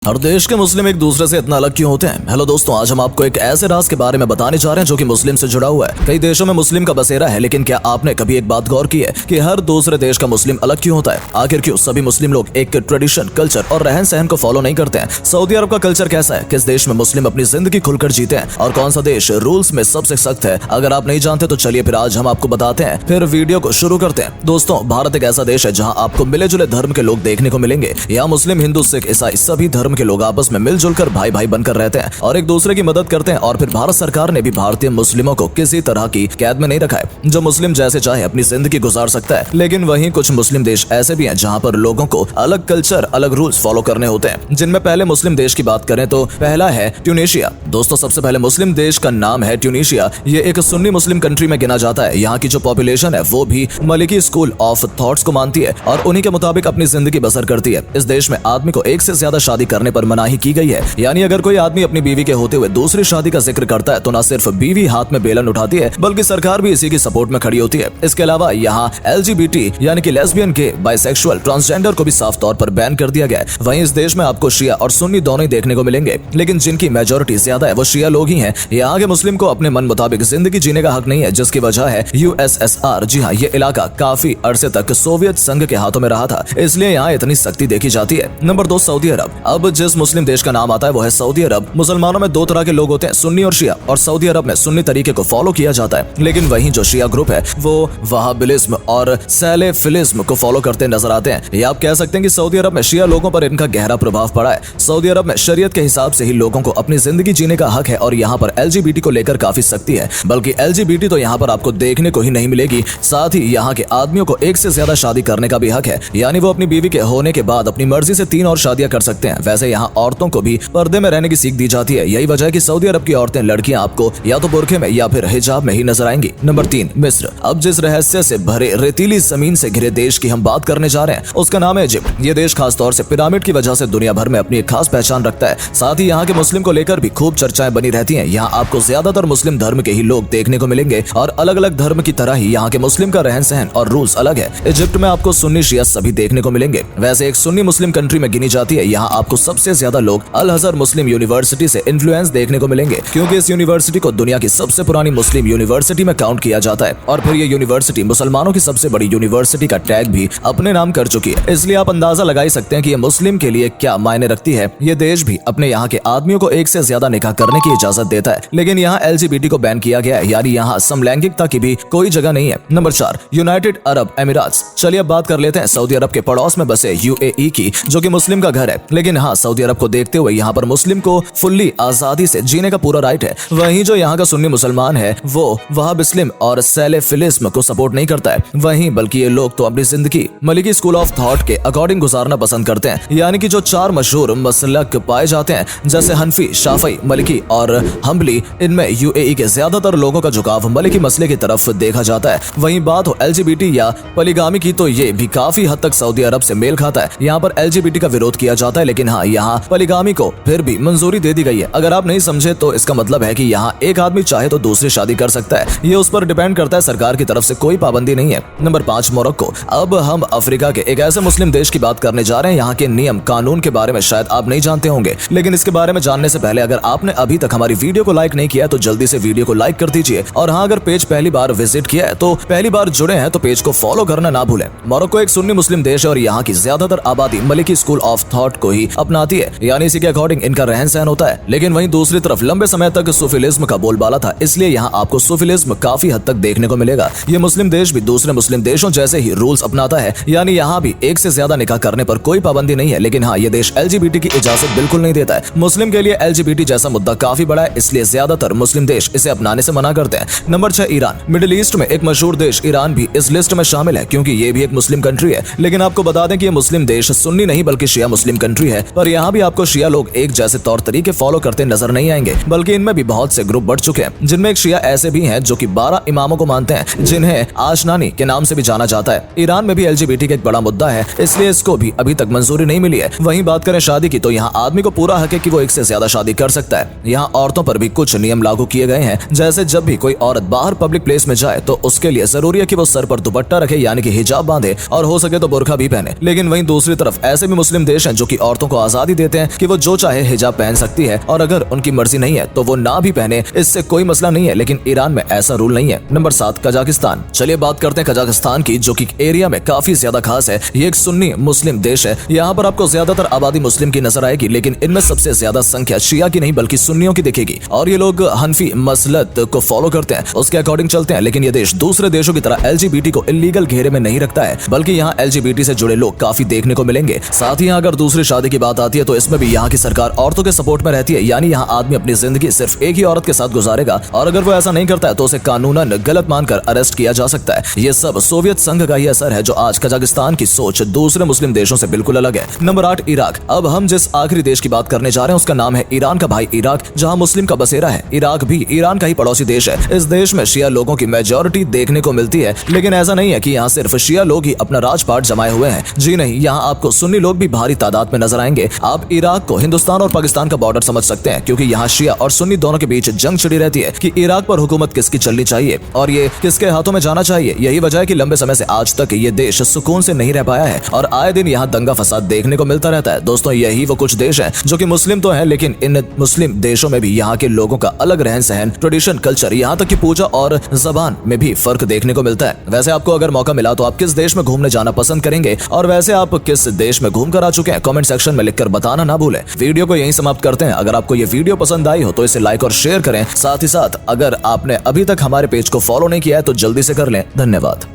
हर देश के मुस्लिम एक दूसरे से इतना अलग क्यों होते हैं। हेलो दोस्तों, आज हम आपको एक ऐसे राज के बारे में बताने जा रहे हैं जो कि मुस्लिम से जुड़ा हुआ है। कई देशों में मुस्लिम का बसेरा है, लेकिन क्या आपने कभी एक बात गौर की है कि हर दूसरे देश का मुस्लिम अलग क्यों होता है? आखिर क्यों सभी मुस्लिम लोग एक ट्रेडिशन, कल्चर और रहन सहन को फॉलो नहीं करते हैं? सऊदी अरब का कल्चर कैसा है? किस देश में मुस्लिम अपनी जिंदगी खुलकर जीते हैं और कौन सा देश रूल्स में सबसे सख्त है? अगर आप नहीं जानते तो चलिए फिर आज हम आपको बताते हैं। फिर वीडियो को शुरू करते हैं। दोस्तों, भारत एक ऐसा देश है जहाँ आपको मिले जुले धर्म के लोग देखने को मिलेंगे। यहाँ मुस्लिम, हिंदू, सिख, ईसाई सभी धर्म के लोग आपस में मिलजुल कर भाई भाई बनकर रहते हैं और एक दूसरे की मदद करते हैं। और फिर भारत सरकार ने भी भारतीय मुस्लिमों को किसी तरह की कैद में नहीं रखा है। जो मुस्लिम जैसे चाहे अपनी जिंदगी गुजार सकता है। लेकिन वहीं कुछ मुस्लिम देश ऐसे भी हैं जहां पर लोगों को अलग कल्चर, अलग रूल्स फॉलो करने होते हैं। जिनमें पहले मुस्लिम देश की बात करें तो पहला है ट्यूनीशिया। दोस्तों, सबसे पहले मुस्लिम देश का नाम है ट्यूनीशिया। ये एक सुन्नी मुस्लिम कंट्री में गिना जाता है। यहाँ की जो पॉपुलेशन है वो भी मलिकी स्कूल ऑफ थॉट्स को मानती है और उन्हीं के मुताबिक अपनी जिंदगी बसर करती है। इस देश में आदमी को एक से ज्यादा शादी करने पर मनाही की गई है। यानी अगर कोई आदमी अपनी बीवी के होते हुए दूसरी शादी का जिक्र करता है तो न सिर्फ बीवी हाथ में बेलन उठाती है बल्कि सरकार भी इसी की सपोर्ट में खड़ी होती है। इसके अलावा यहाँ LGBT यानी कि लेस्बियन, गे, बाइसेक्सुअल, ट्रांसजेंडर को भी साफ तौर पर बैन कर दिया गया है। वहीं इस देश में आपको शिया और सुन्नी दोनों ही देखने को मिलेंगे, लेकिन जिनकी मेजोरिटी ज्यादा है वो शिया लोग ही हैं। यहाँ के मुस्लिम को अपने मन मुताबिक जिंदगी जीने का हक नहीं है, जिसकी वजह है USSR। जी हाँ, ये इलाका काफी अरसे तक सोवियत संघ के हाथों में रहा था, इसलिए यहाँ इतनी सख्ती देखी जाती है। नंबर 2, सऊदी अरब। अब जिस मुस्लिम देश का नाम आता है वो है सऊदी अरब। मुसलमानों में दो तरह के लोग होते हैं, सुन्नी और शिया, और सऊदी अरब में सुन्नी तरीके को फॉलो किया जाता है। लेकिन वहीं जो शिया ग्रुप है वो वहाबिलिज्म और सैलेफिलिज्म को फॉलो करते नजर आते हैं। ये आप कह सकते हैं कि सऊदी अरब में शिया लोगों पर इनका गहरा प्रभाव पड़ा है। सऊदी अरब में शरीयत के हिसाब से ही लोगों को अपनी जिंदगी जीने का हक है और यहाँ पर LGBT को लेकर काफी सख्ती है। बल्कि LGBT तो यहाँ पर आपको देखने को ही नहीं मिलेगी। साथ ही यहाँ के आदमियों को एक से ज्यादा शादी करने का भी हक है, यानी वो अपनी बीवी के होने के बाद अपनी मर्जी से 3 और शादियां कर सकते हैं। वैसे यहाँ औरतों को भी पर्दे में रहने की सीख दी जाती है। यही वजह है कि सऊदी अरब की औरतें, लड़कियां आपको या तो बुरखे में या फिर हिजाब में ही नजर आएंगी। नंबर 3, मिस्र। अब जिस रहस्य से भरे रेतीली जमीन से घिरे देश की हम बात करने जा रहे हैं उसका नाम है इजिप्ट। ये देश खास तौर से पिरामिड की वजह से दुनिया भर में अपनी एक खास पहचान रखता है। साथ ही यहाँ के मुस्लिम को लेकर भी खूब चर्चाएं बनी रहती हैं। यहाँ आपको ज्यादातर मुस्लिम धर्म के ही लोग देखने को मिलेंगे और अलग अलग धर्म की तरह ही यहाँ के मुस्लिम का रहन सहन और रूल्स अलग है। इजिप्ट में आपको सुन्नी, शिया सभी देखने को मिलेंगे। वैसे एक सुन्नी मुस्लिम कंट्री में गिनी जाती है। यहाँ आपको सबसे ज्यादा लोग अल अज़हर मुस्लिम यूनिवर्सिटी से इन्फ्लुएंस देखने को मिलेंगे, क्योंकि इस यूनिवर्सिटी को दुनिया की सबसे पुरानी मुस्लिम यूनिवर्सिटी में काउंट किया जाता है। और फिर ये यूनिवर्सिटी मुसलमानों की सबसे बड़ी यूनिवर्सिटी का टैग भी अपने नाम कर चुकी है। इसलिए आप अंदाजा लगा ही सकते हैं कि ये मुस्लिम के लिए क्या मायने रखती है। ये देश भी अपने यहाँ के आदमियों को एक से ज्यादा निकाह करने की इजाजत देता है, लेकिन यहाँ LGBT को बैन किया गया है, यानी यहाँ समलैंगिकता की भी कोई जगह नहीं है। नंबर 4, यूनाइटेड अरब अमीरात। चलिए अब बात कर लेते हैं सऊदी अरब के पड़ोस में बसे UAE की, जो कि मुस्लिम का घर है। लेकिन हाँ, सऊदी अरब को देखते हुए यहाँ पर मुस्लिम को फुल्ली आजादी से जीने का पूरा राइट है। वहीं जो यहाँ का सुन्नी मुसलमान है वो वहाबिस्म और सैलेफिलिज्म को सपोर्ट नहीं करता है। वहीं बल्कि ये लोग तो अपनी जिंदगी मलिकी स्कूल ऑफ थॉट के अकॉर्डिंग गुजारना पसंद करते हैं। यानी कि जो 4 मशहूर मसलक पाए जाते हैं जैसे हनफी, शाफई, मलिकी और हम्बली, इनमें UAE के ज्यादातर लोगों का झुकाव मलिकी मसले की तरफ देखा जाता है। वहीं बात हो LGBT या पॉलीगामी की तो ये भी काफी हद तक सऊदी अरब से मेल खाता है। यहाँ पर LGBT का विरोध किया जाता है, लेकिन हाँ, यहाँ पॉलीगामी को फिर भी मंजूरी दे दी गई है। अगर आप नहीं समझे तो इसका मतलब है कि यहाँ एक आदमी चाहे तो दूसरी शादी कर सकता है। ये उस पर डिपेंड करता है, सरकार की तरफ से कोई पाबंदी नहीं है। Number 5, Morocco. अब हम अफ्रीका के एक ऐसे मुस्लिम देश की बात करने जा रहे हैं। यहाँ के नियम कानून के बारे में शायद आप नहीं जानते होंगे, लेकिन इसके बारे में जानने से पहले अगर आपने अभी तक हमारी वीडियो को लाइक नहीं किया है तो जल्दी से वीडियो को लाइक कर दीजिए। और हाँ, अगर पेज पहली बार विजिट किया है तो पहली बार जुड़े हैं तो पेज को फॉलो करना ना भूलें। मोरक्को एक सुन्नी मुस्लिम देश है और यहाँ की ज्यादातर आबादी मलिकी स्कूल ऑफ थॉट को ही अपनाती है, यानी इसी के अकॉर्डिंग इनका रहन सहन होता है। लेकिन वहीं दूसरी तरफ लंबे समय तक सूफीलिज्म का बोलबाला था, इसलिए यहाँ आपको सूफीलिज्म काफी हद तक देखने को मिलेगा। ये मुस्लिम देश भी दूसरे मुस्लिम देशों जैसे ही रूल्स अपनाता है, यानी यहाँ भी एक से ज्यादा निकाह करने पर कोई पाबंदी नहीं है। लेकिन हाँ, ये देश LGBT की इजाजत बिल्कुल नहीं देता है। मुस्लिम के लिए LGBT जैसा मुद्दा काफी बड़ा है, इसलिए ज्यादातर मुस्लिम देश इसे अपनाने से मना करते हैं। Number 6, Iran. मिडिल ईस्ट में एक मशहूर देश ईरान भी इस लिस्ट में शामिल है, क्योंकि ये भी एक मुस्लिम कंट्री है। लेकिन आपको बता दें कि ये मुस्लिम देश सुन्नी नहीं बल्कि शिया मुस्लिम कंट्री है। पर यहाँ भी आपको शिया लोग एक जैसे तौर तरीके फॉलो करते नजर नहीं आएंगे, बल्कि इनमें भी बहुत से ग्रुप बढ़ चुके हैं। जिनमें एक शिया ऐसे भी हैं जो कि 12 इमामों को मानते हैं, जिन्हें आशनानी के नाम से भी जाना जाता है। ईरान में भी LGBT का एक बड़ा मुद्दा है, इसलिए इसको भी अभी तक मंजूरी नहीं मिली है। वहीं बात करें शादी की तो यहाँ आदमी को पूरा हक है कि वो एक से ज्यादा शादी कर सकता है। यहाँ औरतों पर भी कुछ नियम लागू किए गए हैं, जैसे जब भी कोई औरत बाहर पब्लिक प्लेस में जाए तो उसके लिए जरूरी है कि वो सर पर दुपट्टा रखे, यानी कि हिजाब बांधे, और हो सके तो बुर्का भी पहने। लेकिन वहीं दूसरी तरफ ऐसे भी मुस्लिम देश हैं जो कि औरतों को आजादी देते हैं कि वो जो चाहे हिजाब पहन सकती है और अगर उनकी मर्जी नहीं है तो वो ना भी पहने, इससे कोई मसला नहीं है। लेकिन ईरान में ऐसा रूल नहीं है। Number 7 Kazakhstan. चलिए बात करते हैं कजाकिस्तान की, जो कि एरिया में काफी ज्यादा खास है। ये एक सुन्नी मुस्लिम देश है। यहाँ पर आपको ज्यादातर आबादी मुस्लिम की नजर आएगी, लेकिन इनमें सबसे ज्यादा संख्या शिया की नहीं बल्कि सुन्नियों की दिखेगी और ये लोग हनफी मसलत को फॉलो करते हैं, उसके अकॉर्डिंग चलते हैं। लेकिन ये देश दूसरे देशों की तरह LGBT को इलीगल घेरे में नहीं रखता है, बल्कि यहाँ LGBT से जुड़े लोग काफी देखने को मिलेंगे। साथ ही यहाँ अगर दूसरी शादी की बात आती है तो इसमें भी यहाँ की सरकार औरतों के सपोर्ट में रहती है, यानी यहाँ आदमी अपनी जिंदगी सिर्फ एक ही औरत के साथ गुजारेगा और अगर वो ऐसा नहीं करता है तो उसे कानूनन गलत मानकर अरेस्ट किया जा सकता है। ये सब सोवियत संघ का ही असर है, जो आज कजाकिस्तान की सोच दूसरे मुस्लिम देशों से बिल्कुल अलग है। Number 8 Iraq. अब हम जिस आखिरी देश की बात करने जा रहे हैं उसका नाम है ईरान का भाई इराक, जहाँ मुस्लिम का बसेरा है। इराक भी ईरान का ही पड़ोसी देश है। इस देश में शिया लोगों की मेजोरिटी देखने को मिलती है, लेकिन ऐसा नहीं है कि यहाँ सिर्फ शिया लोग ही अपना राजपाट जमाए हुए हैं। जी नहीं, यहाँ आपको सुन्नी लोग भी भारी तादाद में नजर आएंगे। आप इराक को हिंदुस्तान और पाकिस्तान का बॉर्डर समझ सकते हैं, क्योंकि यहाँ शिया और सुन्नी दोनों के बीच जंग छिड़ी रहती है कि इराक पर हुकूमत किसकी चलनी चाहिए और ये किसके हाथों में जाना चाहिए। यही वजह है कि लंबे समय से आज तक ये देश सुकून से नहीं रह पाया है और आए दिन यहाँ दंगा फसाद देखने को मिलता रहता है। दोस्तों, यही वो कुछ देश हैं जो कि मुस्लिम तो हैं, लेकिन इन मुस्लिम देशों में भी यहाँ के लोगों का अलग रहन सहन, ट्रेडिशन, कल्चर, यहाँ तक कि पूजा और जबान में भी फर्क देखने को मिलता है। वैसे आपको अगर मौका मिला तो आप किस देश में घूमने जाना पसंद करेंगे और वैसे आप किस देश में घूम कर आ चुके हैं, कमेंट सेक्शन में लिखकर बताना ना भूलें। वीडियो को यहीं समाप्त करते हैं। अगर आपको ये वीडियो पसंद आई हो तो इसे लाइक और शेयर करें। साथ ही साथ अगर आपने अभी तक हमारे पेज को फॉलो नहीं किया है तो जल्दी से कर लें। धन्यवाद।